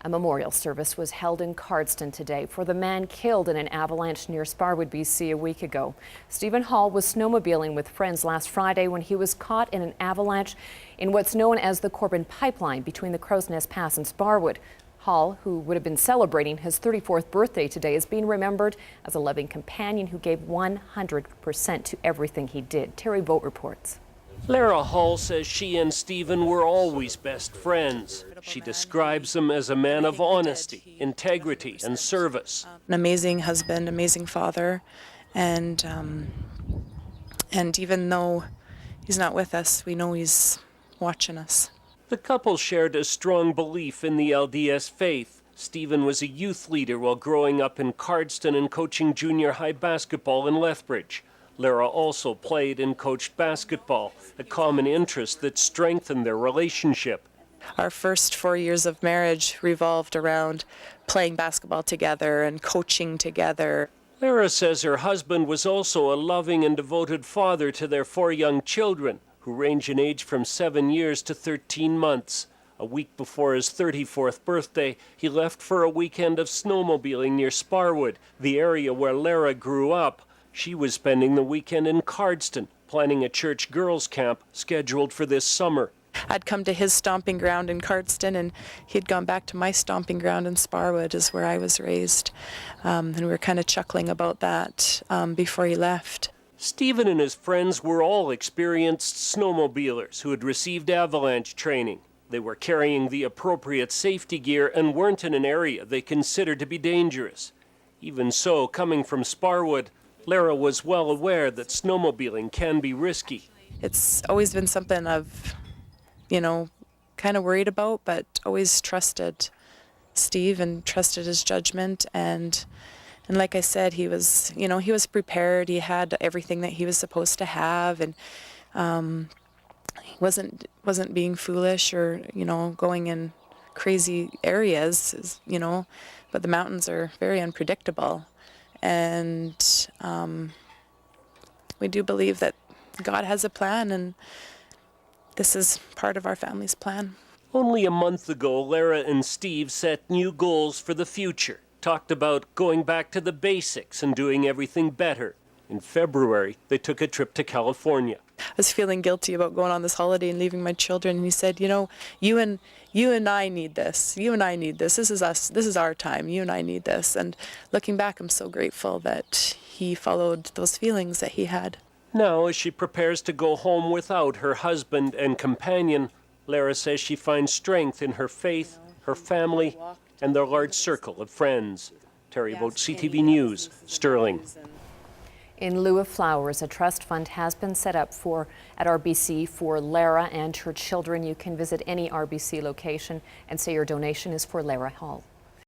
A memorial service was held in Cardston today for the man killed in an avalanche near Sparwood, BC a week ago. Stephen Hall was snowmobiling with friends last Friday when he was caught in an avalanche in what's known as the Corbin Pipeline between the Crow's Nest Pass and Sparwood. Hall, who would have been celebrating his 34th birthday today, is being remembered as a loving companion who gave 100% to everything he did. Terry Vogt reports. Lara Hall says she and Stephen were always best friends. She describes him as a man of honesty, integrity, and service. An amazing husband, amazing father, and even though he's not with us, we know he's watching us. The couple shared a strong belief in the LDS faith. Stephen was a youth leader while growing up in Cardston and coaching junior high basketball in Lethbridge. Lara also played and coached basketball, a common interest that strengthened their relationship. Our first 4 years of marriage revolved around playing basketball together and coaching together. Lara says her husband was also a loving and devoted father to their 4 young children, who range in age from 7 years to 13 months. A week before his 34th birthday, he left for a weekend of snowmobiling near Sparwood, the area where Lara grew up. She was spending the weekend in Cardston, planning a church girls' camp scheduled for this summer. I'd come to his stomping ground in Cardston, and he'd gone back to my stomping ground in Sparwood, is where I was raised. And we were kind of chuckling about that before he left. Stephen and his friends were all experienced snowmobilers who had received avalanche training. They were carrying the appropriate safety gear and weren't in an area they considered to be dangerous. Even so, coming from Sparwood, Lara was well aware that snowmobiling can be risky. It's always been something I've, kind of worried about, but always trusted Steve and trusted his judgment. And like I said, he was prepared. He had everything that he was supposed to have, and he wasn't being foolish or going in crazy areas. But the mountains are very unpredictable. And we do believe that God has a plan, and this is part of our family's plan. Only a month ago, Lara and Steve set new goals for the future, talked about going back to the basics and doing everything better. In February, they took a trip to California. I was feeling guilty about going on this holiday and leaving my children, and he said, you and I need this. You and I need this. This is us. This is our time. You and I need this. And looking back, I'm so grateful that he followed those feelings that he had. Now, as she prepares to go home without her husband and companion, Lara says she finds strength in her faith, her family, and their large circle of friends. Terry Vogt, CTV News, Sterling. In lieu of flowers, a trust fund has been set up at RBC for Lara and her children. You can visit any RBC location and say your donation is for Lara Hall.